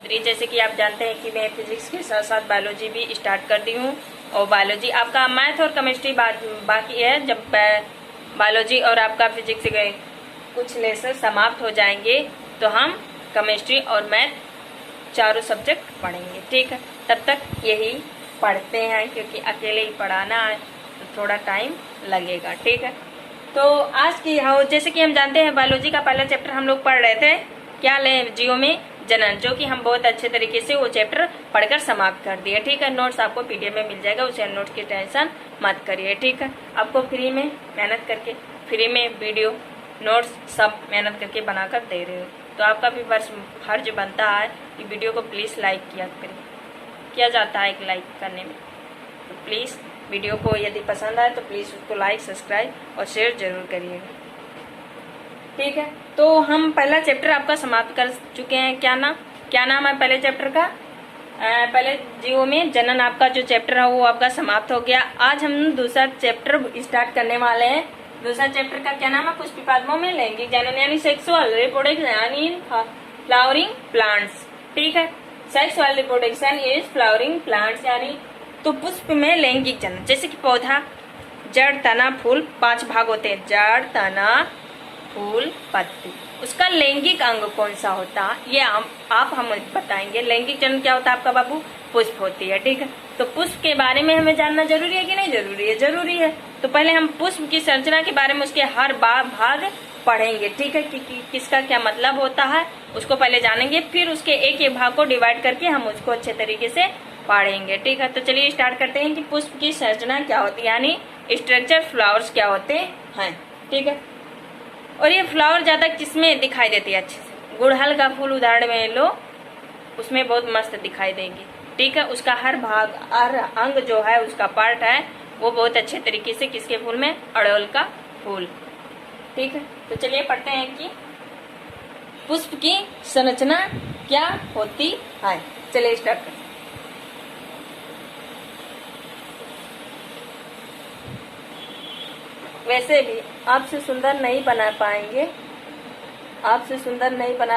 जैसे कि आप जानते हैं कि मैं फिजिक्स के साथ साथ बायोलॉजी भी स्टार्ट कर दी हूँ। और बायोलॉजी आपका मैथ और केमिस्ट्री बाकी है। जब बायोलॉजी और आपका फिजिक्स के कुछ लेसन समाप्त हो जाएंगे तो हम केमिस्ट्री और मैथ चारों सब्जेक्ट पढ़ेंगे, ठीक है। तब तक यही पढ़ते हैं, क्योंकि अकेले ही पढ़ाना है तो थोड़ा टाइम लगेगा, ठीक है। तो आज की जैसे कि हम जानते हैं बायोलॉजी का पहला चैप्टर हम लोग पढ़ रहे थे, क्या लें, जीव में जनन, जो कि हम बहुत अच्छे तरीके से वो चैप्टर पढ़कर समाप्त कर दिए, ठीक है। नोट्स आपको पीडीएफ में मिल जाएगा, उसे नोट्स की टेंशन मत करिए, ठीक है। आपको फ्री में मेहनत करके, फ्री में वीडियो नोट्स सब मेहनत करके बनाकर दे रहे हो, तो आपका भी फर्ज बनता है कि वीडियो को प्लीज़ लाइक किया जाता है एक लाइक करने में। तो प्लीज़ वीडियो को यदि पसंद आए तो प्लीज़ उसको लाइक, सब्सक्राइब और शेयर जरूर करिएगा, ठीक है। तो हम पहला चैप्टर आपका समाप्त कर चुके हैं। क्या नाम है पहले चैप्टर का? पहले जीवों में जनन आपका जो चैप्टर है वो आपका समाप्त हो गया। आज हम दूसरा चैप्टर स्टार्ट करने वाले हैं। दूसरा चैप्टर का क्या नाम है? पुष्पिपाद्मों में लैंगिक जनन यानी सेक्सुअल रिप्रोडक्शन यानी फ्लावरिंग प्लांट्स, ठीक है। Sexual reproduction is flowering plants यानी तो पुष्प में लैंगिक जनन, जैसे कि पौधा, जड़, तना, फूल, 5 भाग होते हैं, जड़, तना, फूल, पत्ती। उसका लैंगिक अंग कौन सा होता है ये आप हम बताएंगे। लैंगिक जनन क्या होता है आपका बाबू? पुष्प होती है, ठीक है। तो पुष्प के बारे में हमें जानना जरूरी है कि नहीं जरूरी है? जरूरी है। तो पहले हम पुष्प की संरचना के बारे में उसके हर भाग पढ़ेंगे, ठीक है, कि किसका क्या मतलब होता है उसको पहले जानेंगे, फिर उसके एक एक भाग को डिवाइड करके हम उसको अच्छे तरीके से पढ़ेंगे, ठीक है। तो चलिए स्टार्ट करते हैं कि पुष्प की संरचना क्या होती है, यानी स्ट्रक्चर फ्लावर्स क्या होते हैं, ठीक है। और ये फ्लावर ज्यादा किसमें दिखाई देती है? अच्छे से गुड़हल का फूल उदाहरण में लो, उसमें बहुत मस्त दिखाई देंगी, ठीक है। उसका हर भाग, हर अंग जो है, उसका पार्ट है वो बहुत अच्छे तरीके से किसके फूल में? अड़हुल का फूल, ठीक है। तो चलिए पढ़ते हैं कि पुष्प की संरचना क्या होती है। चलिए स्टार्ट करते हैं। वैसे भी आपसे सुंदर नहीं बना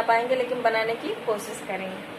पाएंगे, लेकिन बनाने की कोशिश करेंगे।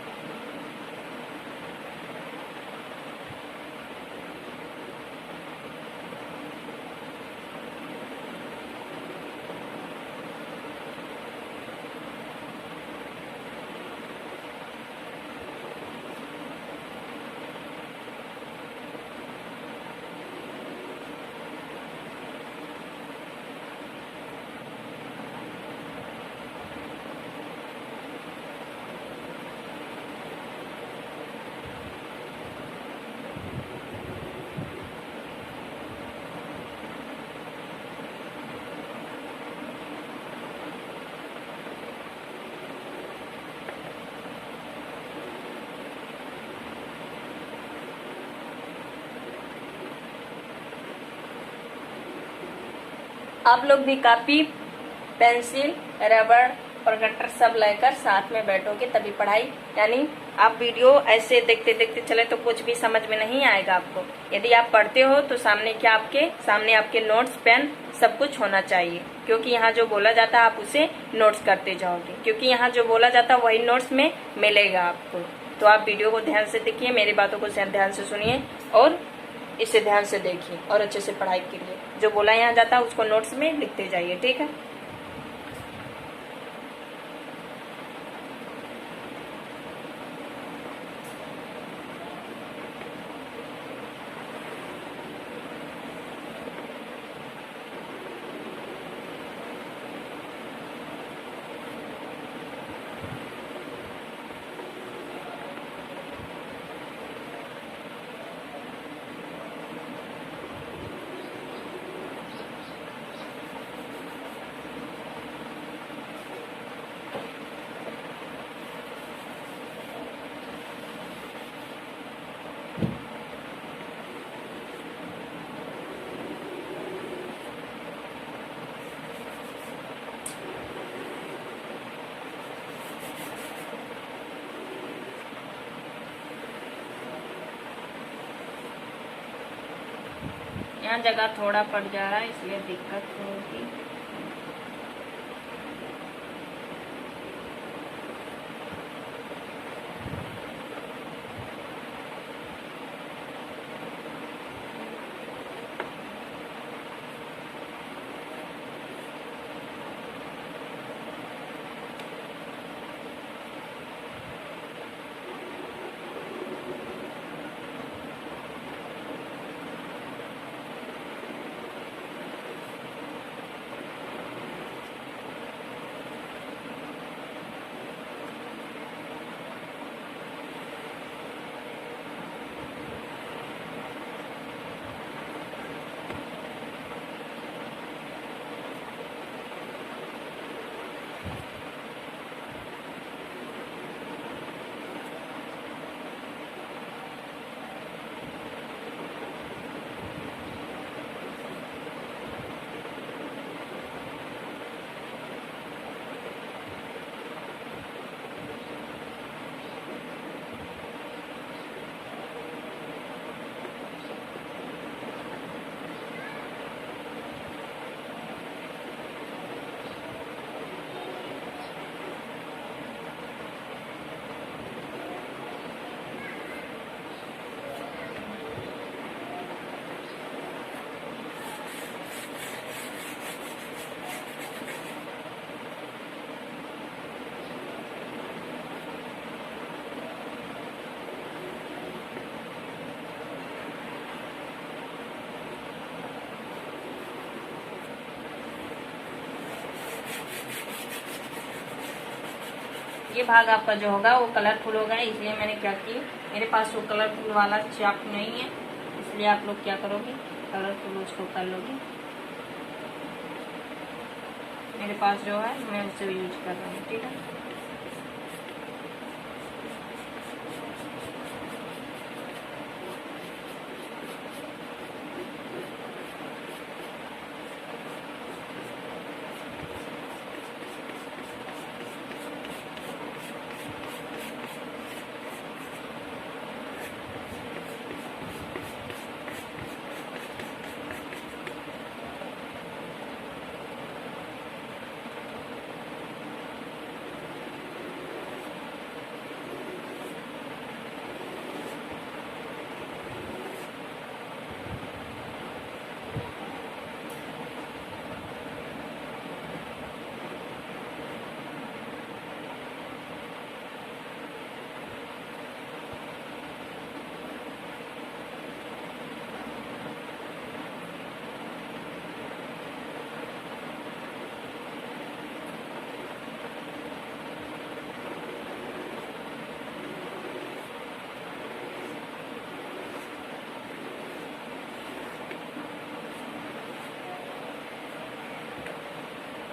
आप लोग भी कॉपी, पेंसिल, रबड़ और कटर सब लेकर साथ में बैठोगे तभी पढ़ाई, यानी आप वीडियो ऐसे देखते देखते चले तो कुछ भी समझ में नहीं आएगा आपको। यदि आप पढ़ते हो तो सामने आपके नोट्स, पेन सब कुछ होना चाहिए, क्योंकि यहाँ जो बोला जाता है आप उसे नोट्स करते जाओगे, क्योंकि यहाँ जो बोला जाता है वही नोट्स में मिलेगा आपको। तो आप वीडियो को ध्यान से देखिए, मेरी बातों को ध्यान से सुनिए और इसे ध्यान से देखिए और अच्छे से पढ़ाई कीजिए। जो बोला यहाँ जाता है उसको नोट्स में लिखते जाइए, ठीक है। यहाँ जगह थोड़ा पड़ जा रहा है इसलिए दिक्कत होगी। ये भाग आपका जो होगा वो कलरफुल होगा, इसलिए मैंने क्या की, मेरे पास वो कलरफुल वाला चाप नहीं है, इसलिए आप लोग क्या करोगे, कलरफुल उसको कर लोगे। मेरे पास जो है मैं उसे यूज कर रही हूँ, ठीक है।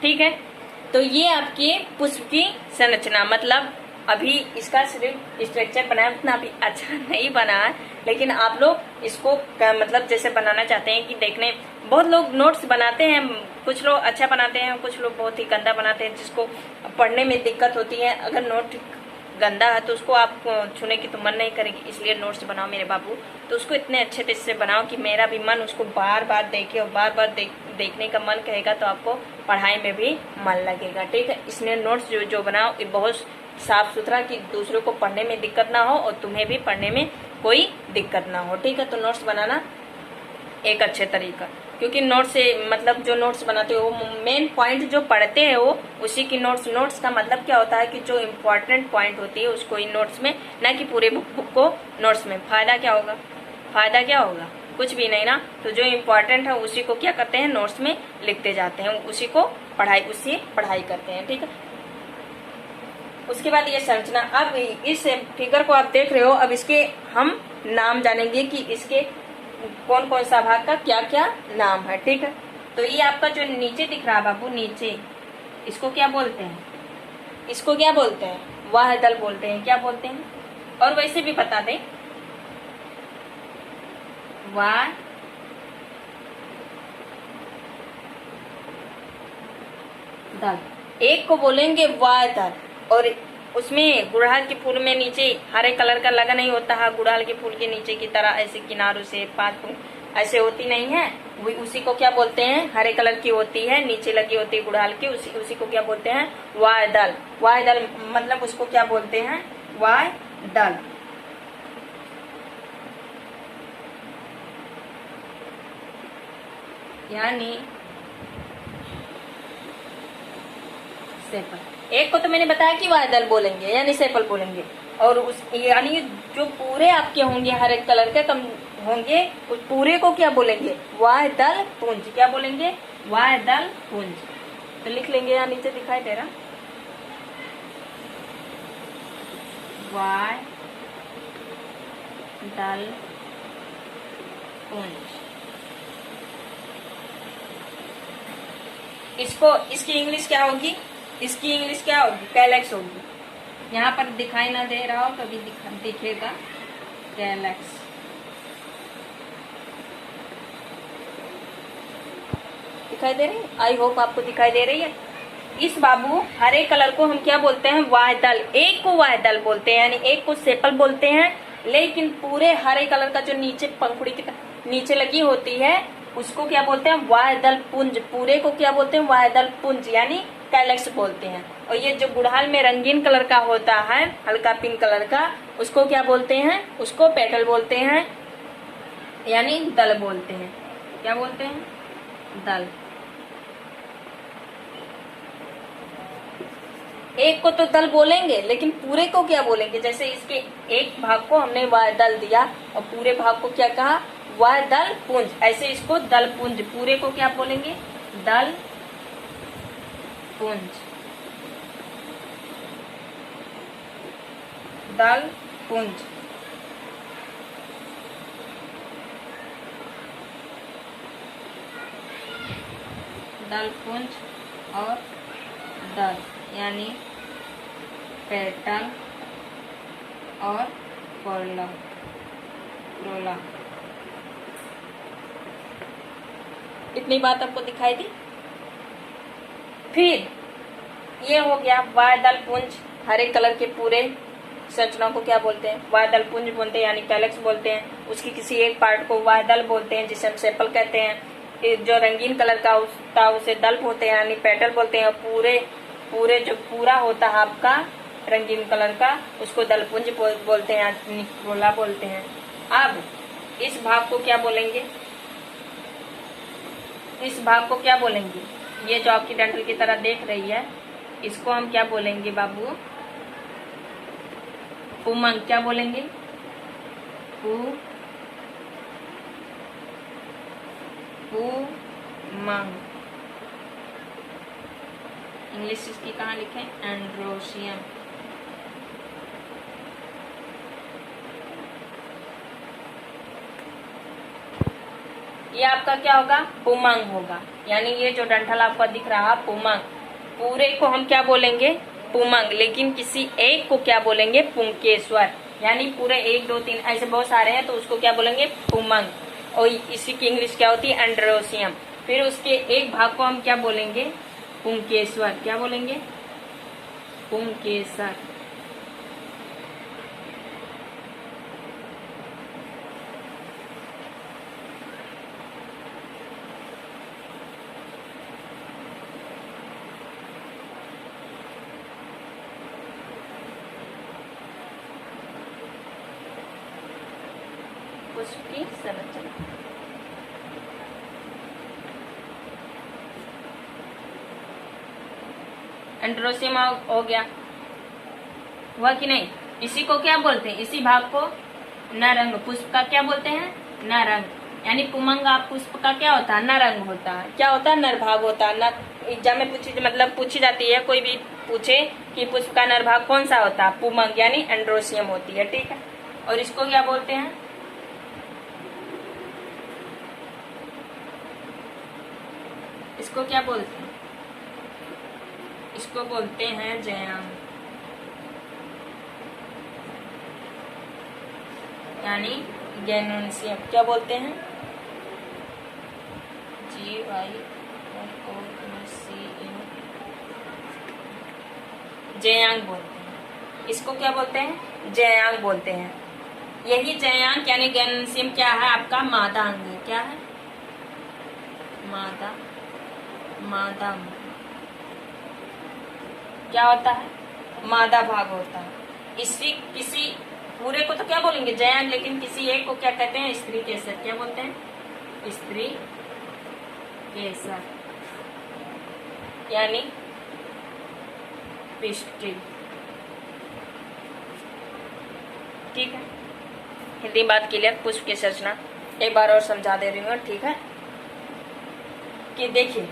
ठीक है, तो ये आपके पुष्प की संरचना, मतलब अभी इसका सिर्फ स्ट्रक्चर बनाया, उतना अभी अच्छा नहीं बना है, लेकिन आप लोग इसको मतलब जैसे बनाना चाहते हैं कि देखने, बहुत लोग नोट्स बनाते हैं, कुछ लोग अच्छा बनाते हैं, कुछ लोग बहुत ही गंदा बनाते हैं, जिसको पढ़ने में दिक्कत होती है। अगर नोट गंदा है तो उसको आप छूने की तो मन नहीं करेगी, इसलिए नोट्स बनाओ मेरे बाबू, तो उसको इतने अच्छे तरीके से बनाओ कि मेरा भी मन उसको बार बार देखे और बार बार देखने का मन कहेगा, तो आपको पढ़ाई में भी मन लगेगा, ठीक है। इसलिए नोट्स जो बनाओ ये बहुत साफ सुथरा, कि दूसरों को पढ़ने में दिक्कत ना हो और तुम्हें भी पढ़ने में कोई दिक्कत ना हो, ठीक है। तो नोट्स बनाना एक अच्छे तरीका, क्योंकि नोट्स से मतलब जो नोट्स बनाते हो वो मेन पॉइंट जो पढ़ते हैं वो उसी की नोट्स का मतलब क्या होता है कि जो इम्पोर्टेंट पॉइंट होती है उसको इन नोट्स में, ना कि पूरे बुक को नोट्स में। फायदा क्या होगा, फायदा क्या होगा, कुछ भी नहीं ना। तो जो इम्पोर्टेंट है उसी को क्या करते हैं, नोट्स में लिखते जाते हैं, उसी को पढ़ाई करते हैं, ठीक है। उसके बाद ये संरचना, अब इस फिगर को आप देख रहे हो, अब इसके हम नाम जानेंगे कि इसके कौन कौन सा भाग का क्या क्या नाम है, ठीक है। तो ये आपका जो नीचे दिख रहा है बाबू, नीचे, इसको क्या बोलते हैं, इसको क्या बोलते हैं, वाह दल बोलते हैं, क्या बोलते हैं। और वैसे भी बता दें, वाह दल, एक को बोलेंगे वाह दल, और उसमें गुड़हल के फूल में नीचे हरे कलर का लगा नहीं होता है, गुड़हल के फूल के नीचे की तरह ऐसे किनारों से 5 ऐसे होती नहीं है, उसी को क्या बोलते हैं, हरे कलर की होती है, नीचे लगी होती है गुड़हल की, उसी को क्या बोलते हैं, वायदल। वायदल मतलब उसको क्या बोलते हैं, वायदल। यानी सेपल, एक को तो मैंने बताया कि वायदल बोलेंगे यानी सेपल बोलेंगे, और उस यानी जो पूरे आपके होंगे हर एक कलर के कम होंगे, उस पूरे को क्या बोलेंगे, वायदल पुंज। क्या बोलेंगे, वायदल पुंज। तो लिख लेंगे, यहाँ नीचे दिखाई दे रहा, वायदल पुंज। इसको, इसकी इंग्लिश क्या होगी, इसकी इंग्लिश क्या होगी, कैलेक्स होगी। यहाँ पर दिखाई ना दे रहा हो तो अभी दिखेगा कैलेक्स। दिखाई दे रही है, आई होप आपको दिखाई दे रही है। इस बाबू हरे कलर को हम क्या बोलते हैं, वायदल। एक को वायदल बोलते हैं, यानी एक को सेपल बोलते हैं, लेकिन पूरे हरे कलर का जो नीचे पंखुड़ी के नीचे लगी होती है उसको क्या बोलते हैं, वायदल पुंज। पूरे को क्या बोलते हैं, वायदल पुंज यानी कैलेक्स बोलते हैं। और ये जो गुड़हल में रंगीन कलर का होता है, हल्का पिंक कलर का, उसको क्या बोलते हैं, उसको पेटल बोलते हैं, यानी दल बोलते हैं। क्या बोलते हैं, दल। एक को तो दल बोलेंगे, लेकिन पूरे को क्या बोलेंगे, जैसे इसके एक भाग को हमने वायदल दिया और पूरे भाग को क्या कहा, वायदल पुंज। ऐसे इसको दल पुंज, पूरे को क्या बोलेंगे, दल पुंज। दल पुंज। दल पुंज और दल यानी पेटल और कोरोला। इतनी बात आपको दिखाई दी। फिर ये हो गया वायदल पुंज। हरे कलर के पूरे संरचना को क्या बोलते हैं? वायदल पुंज बोलते हैं यानी कैलेक्स बोलते हैं। उसकी किसी एक पार्ट को वायदल बोलते हैं जिसे हम सेपल कहते हैं। जो रंगीन कलर का होता है उसे दल्प होते हैं यानी पेटल बोलते हैं। पूरे जो पूरा होता है आपका रंगीन कलर का उसको दलपुंज बोलते हैं यानी कोरोला बोलते हैं। अब इस भाग को क्या बोलेंगे? इस भाग को क्या बोलेंगे? ये जो आपकी डंठल की तरह देख रही है इसको हम क्या बोलेंगे बाबू? पुमंग। क्या बोलेंगे? पुमंग। इंग्लिश इसकी कहाँ लिखे? एंड्रोसियम। ये आपका क्या होगा? पुमंग होगा। यानी ये जो डंठल आपका दिख रहा है पुमंग, पूरे को हम क्या बोलेंगे? पुमंग। लेकिन किसी एक को क्या बोलेंगे? पुंकेश्वर। यानी पूरे 1 2 3 ऐसे बहुत सारे हैं तो उसको क्या बोलेंगे? पुमंग। और इसी की इंग्लिश क्या होती है? एंड्रोसियम। फिर उसके एक भाग को हम क्या बोलेंगे? पुंकेश्वर। क्या बोलेंगे? पुंकेसर। पुष्प की संरचना। एंड्रोसियम हो गया, हुआ कि नहीं? इसी को क्या बोलते हैं? इसी भाग को नरंग। पुष्प का क्या बोलते हैं? नरंग। यानी पुमंगा पुष्प का क्या होता है? नरंग होता है। क्या होता है? नरभाग होता है। एग्जाम में पूछी जाती है, कोई भी पूछे कि पुष्प का नरभाग कौन सा होता है? पुमंग यानी एंड्रोसियम होती है। ठीक है। और इसको क्या बोलते हैं? इसको क्या बोलते हैं? इसको बोलते हैं जयांग यानी गैनोसियम। क्या बोलते हैं? GYNOCM। जयांग बोलते हैं। इसको क्या बोलते हैं? जयांग बोलते हैं। यही जयांग यानी गैनोसियम क्या है? आपका मादा अंग है। क्या है? मादा अंग। क्या होता है? मादा भाग होता है। इसी किसी पूरे को तो क्या बोलेंगे? जयांग। लेकिन किसी एक को क्या कहते हैं? स्त्री केसर। क्या बोलते हैं? स्त्री केसर यानी पिस्टिल। ठीक है। हिंदी बात क्लियर। पुष्प की संरचना एक बार और समझा दे रही हूँ। ठीक है कि देखिए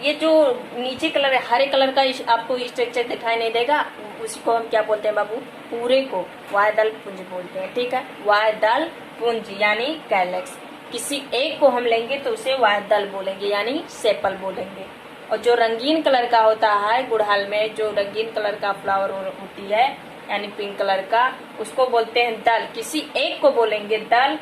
ये जो नीचे कलर है हरे कलर का आपको स्ट्रक्चर दिखाई नहीं देगा, उसी को हम क्या बोलते हैं बाबू? पूरे को वायदल पुंज बोलते हैं। ठीक है। वायदल पुंज यानी कैलेक्स। किसी एक को हम लेंगे तो उसे वायदल बोलेंगे यानी सेपल बोलेंगे। और जो रंगीन कलर का होता है गुड़हल में, जो रंगीन कलर का फ्लावर होती है यानी पिंक कलर का, उसको बोलते हैं दल। किसी एक को बोलेंगे दल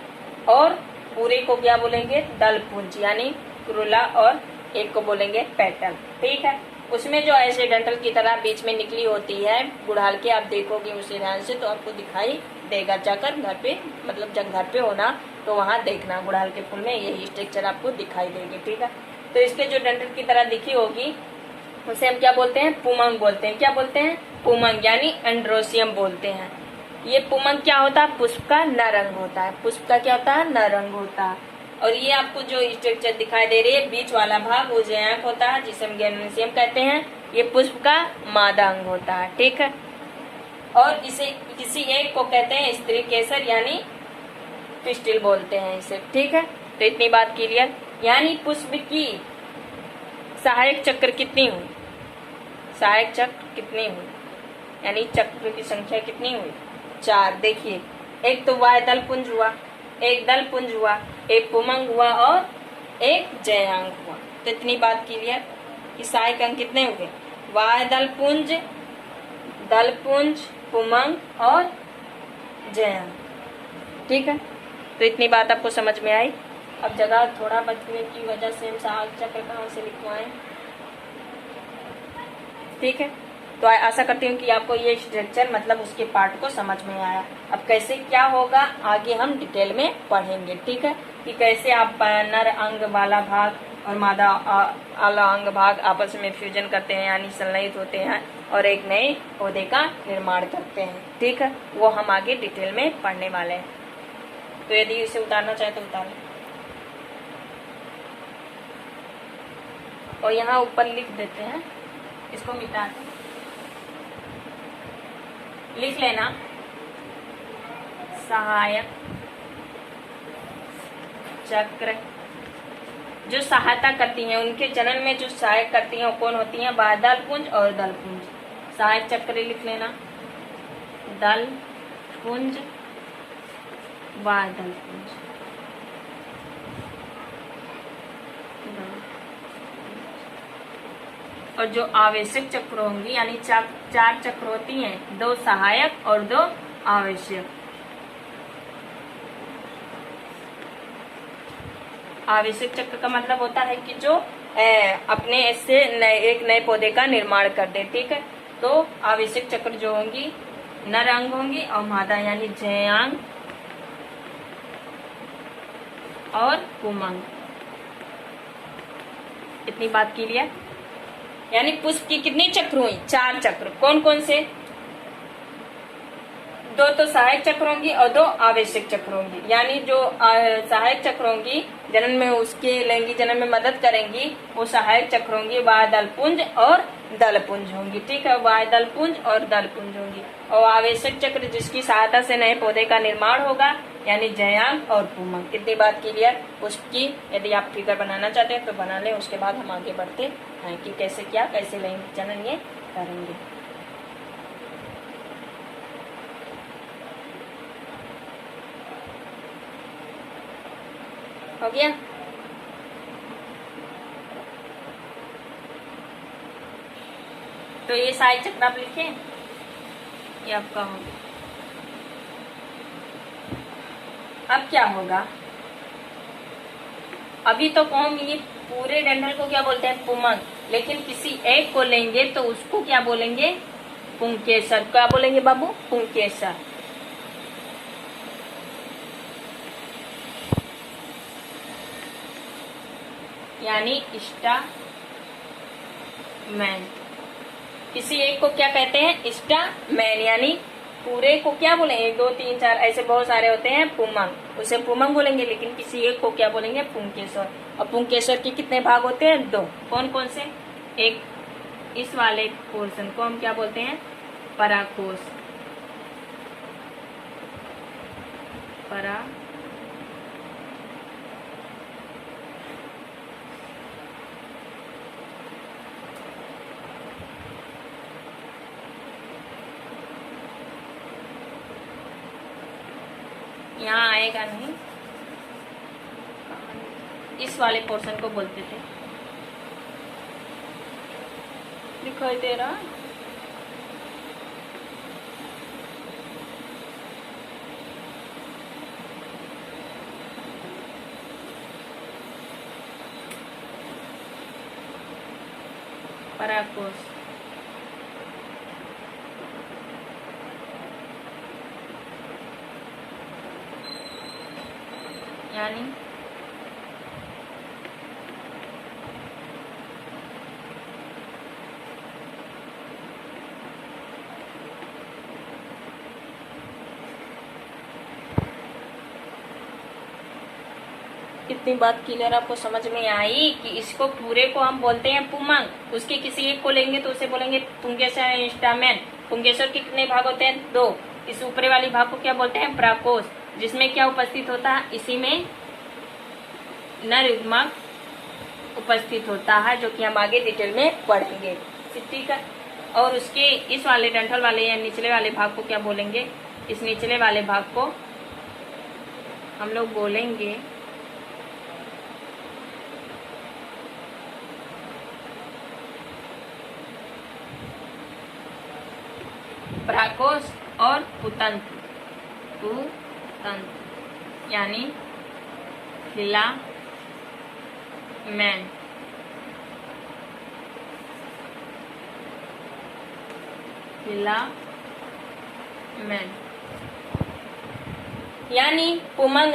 और पूरे को क्या बोलेंगे? दल पुंज यानी कोरोला। और एक को बोलेंगे पेटल। ठीक है। उसमें जो ऐसे डंठल की तरह बीच में निकली होती है गुड़हल के, आप देखोगे उसे ध्यान से तो आपको दिखाई देगा। जाकर घर पे मतलब जब घर पे होना तो वहाँ देखना गुड़हल के फूल में यही स्ट्रक्चर आपको दिखाई देगी। ठीक है। तो इसके जो डंठल की तरह दिखी होगी उसे हम क्या बोलते हैं? पुमंग बोलते हैं। क्या बोलते हैं? पुमंग यानी एंड्रोसियम बोलते हैं। ये पुमंग क्या होता है? पुष्प का नरंग होता है। पुष्प का क्या होता है? नरंग होता है। और ये आपको जो स्ट्रक्चर दिखाई दे रही है बीच वाला भाग वो जयांग होता है जिसे हम गैनोसियम कहते हैं। ये पुष्प का मादा अंग होता है। ठीक है। और इसे किसी एक को कहते हैं स्त्री केसर यानी पिस्टिल बोलते हैं इसे। ठीक है। तो इतनी बात क्लियर। यानी पुष्प की सहायक चक्र कितनी हुई? सहायक चक्र कितनी हुई? यानी चक्र की संख्या कितनी हुई? 4। देखिए, एक तो वाय दल पुंज हुआ, एक दल पुंज हुआ, एक पुमंग हुआ और एक जयांग हुआ। तो इतनी बात क्लियर कि सहायक अंक कितने हुए? वाय दल पुंज, पुमंग और जयांग। ठीक है, तो इतनी बात आपको समझ में आई। अब जगह थोड़ा बचने की वजह से हम सहायक चक्र कहाँ से लिखवाएं? ठीक है, तो आशा करती हूँ कि आपको ये स्ट्रक्चर मतलब उसके पार्ट को समझ में आया। अब कैसे क्या होगा आगे हम डिटेल में पढ़ेंगे। ठीक है, कि कैसे आप नर अंग वाला भाग और मादा आला अंग भाग आपस में फ्यूजन करते हैं, यानी संलयित होते हैं और एक नए पौधे का निर्माण करते हैं। ठीक है, वो हम आगे डिटेल में पढ़ने वाले हैं। तो यदि इसे उतारना चाहे तो उतारें। और यहाँ ऊपर लिख देते हैं, इसको मिटा दें, लिख लेना सहायक चक्र। जो सहायता करती हैं, उनके जनन में जो सहायक करती हैं वो कौन होती हैं? बादल पुंज और दल पुंज। सहायक चक्र लिख लेना, दल पुंज, बादल पुंज। और जो आवेशक चक्र होंगी, यानी 4 चक्र होती हैं, 2 सहायक और 2 आवश्यक। आवश्यक चक्र का मतलब होता है कि जो अपने से एक नए पौधे का निर्माण कर दे। ठीक है, तो आवश्यक चक्र जो होंगी नर अंग होंगी और मादा, यानी जयांग और पुमंग। इतनी बात क्लियर? यानी पुष्प की कितनी चक्र हुई? 4 चक्र। कौन कौन से? 2 तो सहायक चक्र होंगी और 2 आवश्यक चक्र होंगी। यानी जो सहायक चक्र होंगी जनन में उसके लैंगिक जनन में मदद करेंगी, वो सहायक चक्र होंगी वाय दल पुंज और दल पुंज होंगी। ठीक है, वाय दल पुंज और दल पुंज होंगी। और आवश्यक चक्र जिसकी सहायता से नए पौधे का निर्माण होगा, यानी जयांग और पुमंग। कितनी बात क्लियर पुष्प की? यदि आप फिगर बनाना चाहते हैं तो बना लें, उसके बाद हम आगे बढ़ते हैं कि कैसे लैंगिक जनन ये करेंगे। हो गया? तो ये सहायक चक्र आप लिखें, ये आपका हो गया। अब क्या होगा? अभी तो हम ये पूरे डंठल को क्या बोलते हैं? पुमंग। लेकिन किसी एक को लेंगे तो उसको क्या बोलेंगे? पुंकेसर। क्या बोलेंगे बाबू? पुंकेसर। यानी स्टामेन। किसी एक को क्या कहते हैं? स्टामेन। यानी पूरे को क्या बोलेंगे? 1 2 3 4 ऐसे बहुत सारे होते हैं पुमंग, उसे पुमंग बोलेंगे। लेकिन किसी एक को क्या बोलेंगे? पुंकेसर। और पुंकेसर के कितने भाग होते हैं? 2। कौन कौन से? एक इस वाले पोर्शन को हम क्या बोलते हैं? पराकोश। यहाँ आएगा नहीं, इस वाले पोर्शन को बोलते थे। दिखाई दे रहा? पराकोश। यानी कितनी बात क्लियर आपको समझ में आई कि इसको पूरे को हम बोलते हैं पुमंग। उसके किसी एक को लेंगे तो उसे बोलेंगे पुंकेसर इंस्टामेन। पुंकेसर के कितने भाग होते हैं? 2। इस ऊपरी वाली भाग को क्या बोलते हैं? पराकोश। जिसमें क्या उपस्थित होता है? इसी में नर युग्मक उपस्थित होता है, जो कि हम आगे डिटेल में पढ़ेंगे। ठीक है, और उसके इस वाले डंठल वाले या निचले वाले भाग को क्या बोलेंगे? इस निचले वाले भाग को हम लोग बोलेंगे प्रकोष्ठ और पुतंत्र, यानी फिलामेंट। यानी पुमंग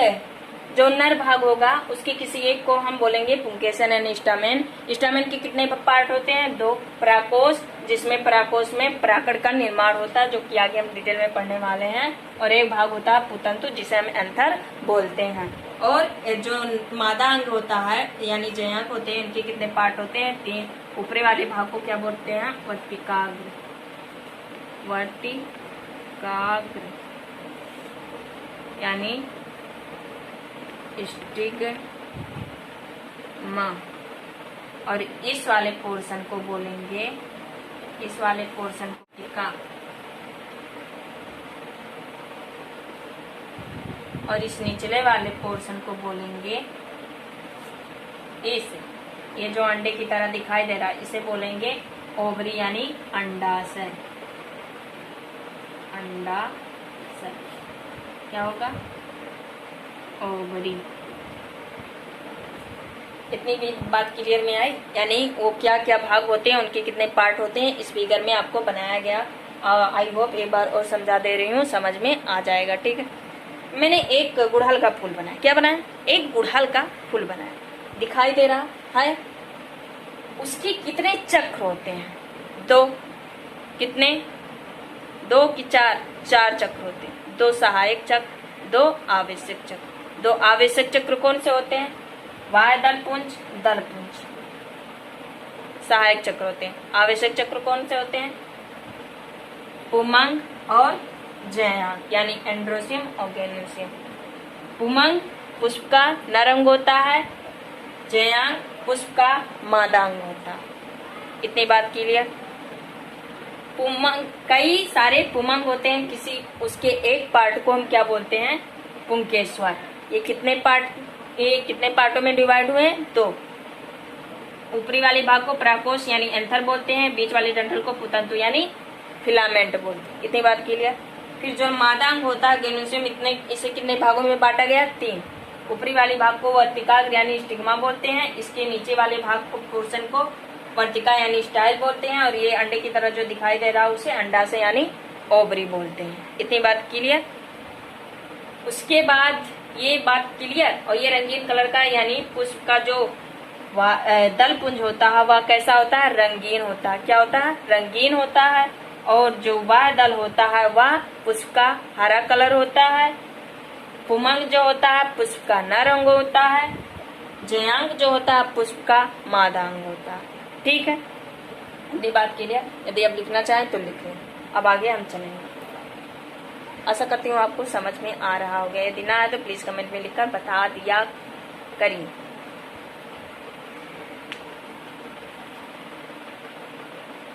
जो नर भाग होगा उसके किसी एक को हम बोलेंगे पुंकेसन एंड स्टामेन। स्टामेन के कितने पार्ट होते हैं? 2। पराकोष, जिसमें पराकोष में पराकड़ का निर्माण होता है, जो कि आगे हम डिटेल में पढ़ने वाले हैं। और एक भाग होता है पुतंतु, जिसे हम एंथर बोलते हैं। और जो मादांग होता है यानी जयांक होते हैं, इनके कितने पार्ट होते हैं? 3। ऊपरी वाले भाग को क्या बोलते हैं? वर्तिकाग्र, यानी स्टिग्मा। और इस वाले पोर्शन को बोलेंगे, इस वाले पोर्शन को टिका। और इस निचले वाले पोर्शन को बोलेंगे ये जो अंडे की तरह दिखाई दे रहा है, इसे बोलेंगे ओवरी यानी अंडाशय। अंडाशय क्या होगा? ओवरी। इतनी भी बात क्लियर में आई? यानी वो क्या क्या भाग होते हैं, उनके कितने पार्ट होते हैं, इस फिगर में आपको बनाया गया। आई होप एक बार और समझा दे रही हूँ, समझ में आ जाएगा। ठीक है, मैंने एक गुड़हल का फूल बनाया। क्या बनाया? एक गुड़हल का फूल बनाया, दिखाई दे रहा है। उसके कितने चक्र होते हैं? 2। कितने? 2 की 4 चक्र होते हैं। 2 सहायक चक्र, 2 आवश्यक चक्र। 2 आवश्यक चक्र कौन से होते हैं? वाह्य दलपुंज, दलपुंज। सहायक चक्र होते हैं। आवश्यक चक्र कौन से होते हैं? पुमंग और जयांक, यानी एंड्रोसियम और गैनोसियम। पुमंग पुष्प का नरंग होता है, जयांक पुष्प का मादांग होता है। इतनी बात क्लियर? पुमंग, कई सारे पुमंग होते हैं, किसी उसके एक पार्ट को हम क्या बोलते हैं? पुंकेश्वर। ये कितने पार्टों में डिवाइड हुए हैं? 2। ऊपरी वाले भाग को पराकोष यानी एंथर बोलते हैं, बीच वाले डंठल को पुतंतु यानी फिलामेंट बोलते हैं। इतनी बात क्लियर? फिर जो मादांग होता है गैनोसियम, इसे कितने भागों में बांटा गया? 3। ऊपरी वाले भाग को वर्तिकाग्र यानी स्टिग्मा बोलते हैं, इसके नीचे वाले भाग को पोर्शन को वर्तिका यानी स्टाइल बोलते हैं, और ये अंडे की तरह जो दिखाई दे रहा है उसे अंडाशय यानी ओवरी बोलते हैं। इतनी बात क्लियर? उसके बाद ये बात क्लियर, और ये रंगीन कलर का यानी पुष्प का जो दल पुंज होता है वह कैसा होता है? रंगीन होता है। क्या होता है? रंगीन होता है। और जो वाह दल होता है वह पुष्प का हरा कलर होता है। पुमंग जो होता है पुष्प का नरंग होता है। जयांक जो होता है पुष्प का मादांग होता है। ठीक है, ये बात क्लियर? यदि आप लिखना चाहें तो लिख लें। अब आगे हम चलेंगे। आशा करती हूँ आपको समझ में आ रहा होगा। यदि ना आए तो प्लीज कमेंट में लिखकर बता दिया करिए।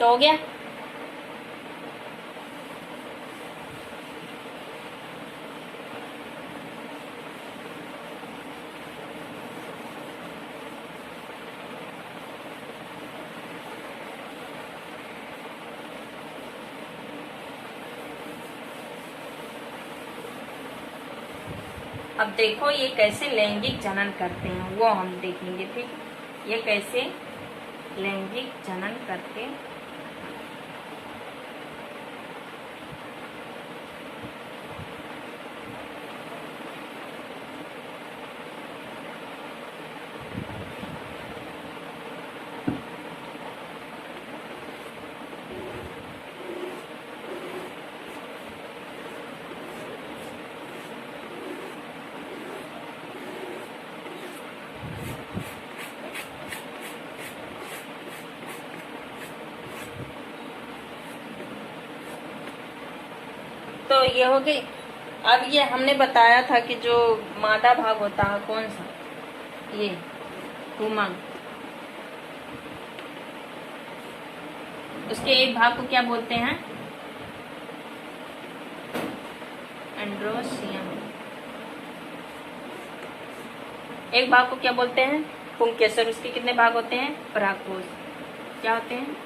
तो हो गया? अब देखो ये कैसे लैंगिक जनन करते हैं वो हम देखेंगे। ठीक, ये कैसे लैंगिक जनन करते हैं। तो ये हो गई। अब ये हमने बताया था कि जो मादा भाग होता है कौन सा? ये पुमंग। उसके एक भाग को क्या बोलते हैं? एंड्रोसियम। एक भाग को क्या बोलते हैं? पुंकेसर। उसके कितने भाग होते हैं? परागकोश। क्या होते हैं?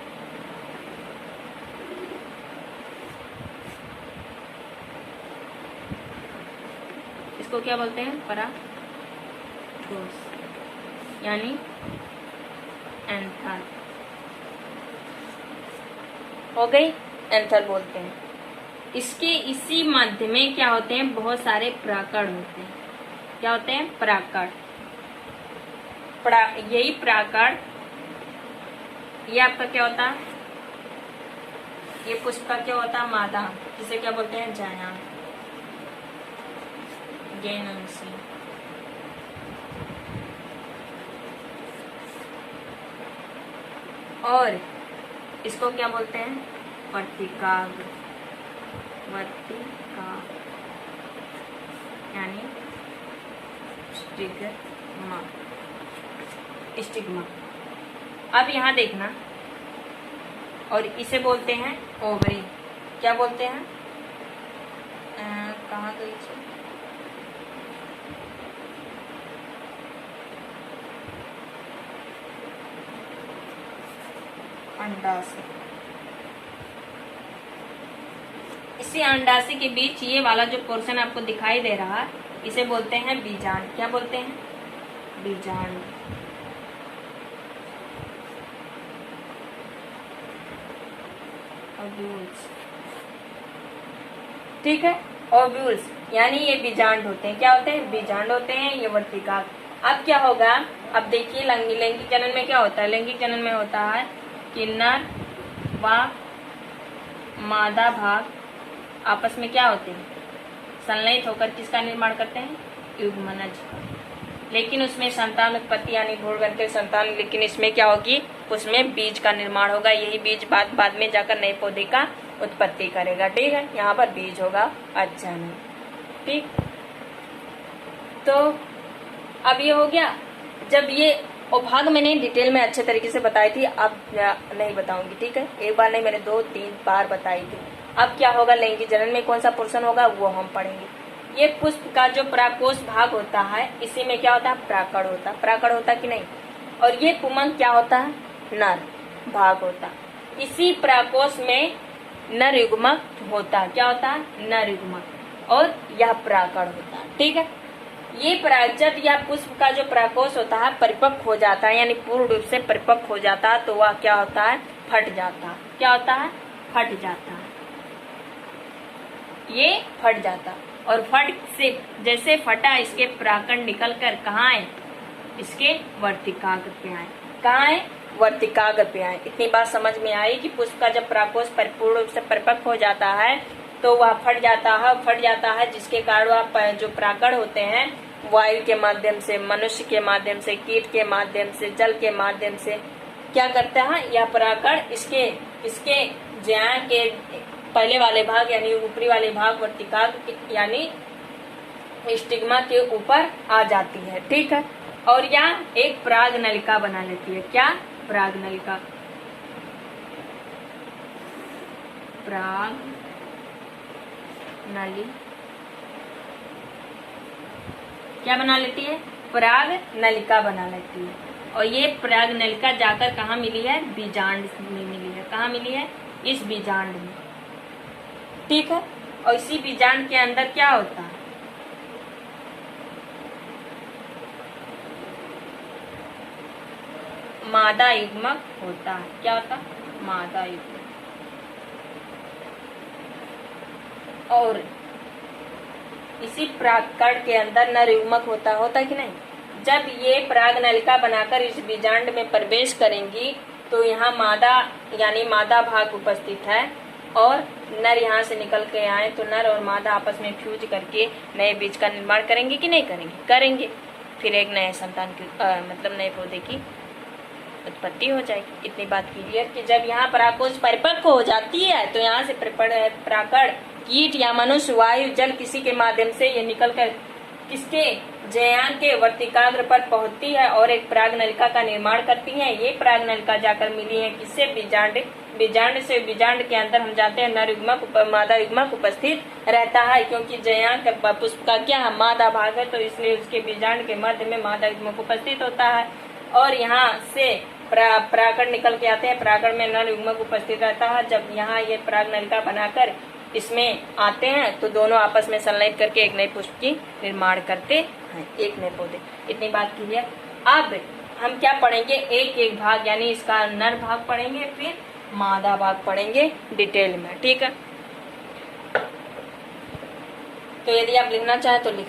इसको क्या बोलते हैं? परागकोश यानी एंथर। हो गई? एंथर बोलते हैं। इसके इसी मध्य में क्या होते हैं? बहुत सारे पराकण होते हैं। क्या होते हैं? पराकण। यही पराकण, ये आपका क्या होता है? ये पुष्प का क्या होता है? मादा, जिसे क्या बोलते हैं? जाया, गेनंसी। और इसको क्या बोलते हैं? वर्तिकाग्र। वर्तिकाग्र यानी स्टिग्मा। स्टिग्मा। अब यहाँ देखना, और इसे बोलते हैं ओवरी। क्या बोलते हैं? कहाँ गई? अंडाशय। इसी अंडाशय के बीच ये वाला जो पोर्शन आपको दिखाई दे रहा है, इसे बोलते हैं बीजांड। क्या बोलते हैं? बीजांड। ओव्यूल्स। ठीक है, ओव्यूल्स यानी ये बीजांड होते हैं। क्या होते हैं? बीजांड होते हैं। ये वर्तिका। अब क्या होगा? अब देखिए, लैंगिक जनन में क्या होता है? लैंगिक जनन में होता है कि नर व मादा भाग आपस में क्या होते हैं? संलयित होकर किसका निर्माण करते हैं? युग्मनज। लेकिन उसमें संतान उत्पत्ति यानी भ्रूण बनकर संतान, लेकिन इसमें क्या होगी? उसमें बीज का निर्माण होगा। यही बीज बाद में जाकर नए पौधे का उत्पत्ति करेगा। ठीक है, यहाँ पर बीज होगा। अच्छा नहीं, ठीक। तो अब ये हो गया। जब ये भाग मैंने डिटेल में अच्छे तरीके से बताई थी, अब नहीं बताऊंगी। ठीक है, एक बार नहीं, मैंने 2-3 बार बताई थी। अब क्या होगा? लैंगिक जनन में कौन सा पोर्शन होगा वो हम पढ़ेंगे। ये पुष्प का जो परागकोश भाग होता है, इसी में क्या होता है? पराकण होता है। पराकण होता कि नहीं? और ये पुमंग क्या होता है? नर भाग होता। इसी परागकोश में नर युग्मक होता। क्या होता है? नर युग्मक। और यह पराकण होता है। ठीक है, ये परागजट या पुष्प का जो परागकोश होता है परिपक्व हो जाता है, यानी पूर्ण रूप से परिपक्व हो जाता है, तो वह क्या होता है? फट जाता है। क्या होता है? फट जाता है। ये फट जाता, और फट से जैसे फटा, इसके पराकण निकल कर कहाँ आए? इसके वर्तिकाग्र पे आए। कहाँ आए? वर्तिकाग्र पे आए। इतनी बात समझ में आई कि पुष्प का जब परागकोश परिपूर्ण रूप से परिपक्व हो जाता है तो वह फट जाता है, जिसके कारण वह जो पराकण होते हैं वायु के माध्यम से, मनुष्य के माध्यम से, कीट के माध्यम से, जल के माध्यम से क्या करता है? यह पराकण इसके ज्या के पहले वाले भाग यानी ऊपरी वाले भाग वर्तिकाग्र यानी स्टिग्मा के ऊपर आ जाती है। ठीक है, और यहाँ एक पराग नलिका बना लेती है। क्या? पराग नलिका। पराग नली क्या बना लेती है? पराग नलिका बना लेती है। और ये पराग नलिका जाकर कहाँ मिली है? बीजांड में मिली है। कहाँ मिली है? इस बीजांड में। ठीक है, और इसी बीजांड के अंदर क्या होता है? मादा युग्मक होता है। क्या होता है? मादा युग्मक। और इसी परागकण के अंदर नर युग्मक होता कि नहीं? जब ये पराग नलिका बनाकर इस बीजांड में प्रवेश करेंगी तो यहाँ मादा यानी मादा भाग उपस्थित है, और नर यहाँ से निकल के आए तो नर और मादा आपस में फ्यूज करके नए बीज का निर्माण करेंगे कि नहीं करेंगे? करेंगे। फिर एक नए संतान की मतलब नए पौधे की उत्पत्ति हो जाएगी। इतनी बात क्लियर कि जब यहाँ परागकोश परिपक्व हो जाती है तो यहाँ से पराकण कीट या मनुष्य, वायु, जल किसी के माध्यम से ये निकल कर किसके जयांग के वर्तिकाग्र पर पहुंचती है और एक परागनलिका का निर्माण करती है। ये परागनलिका जाकर मिली है किससे, बीजांड से। बीजांड के अंदर हम जानते हैं नर युग्मक मादा युग्मक उपस्थित रहता है, क्योंकि जयांग पुष्प का क्या है, मादा भाग है, तो इसलिए उसके बीजांड के मध्य में मादा युग्मक उपस्थित होता है। और यहाँ से परागण निकल के आते हैं, परागण में नर युग्मक उपस्थित रहता है। जब यहाँ ये परागनलिका बनाकर इसमें आते हैं तो दोनों आपस में संलयित करके एक नए पुष्प की निर्माण करते हैं, एक नए पौधे। इतनी बात की है। अब हम क्या पढ़ेंगे, एक एक भाग, यानी इसका नर भाग पढ़ेंगे, फिर मादा भाग पढ़ेंगे डिटेल में, ठीक है। तो यदि आप लिखना चाहें तो लिख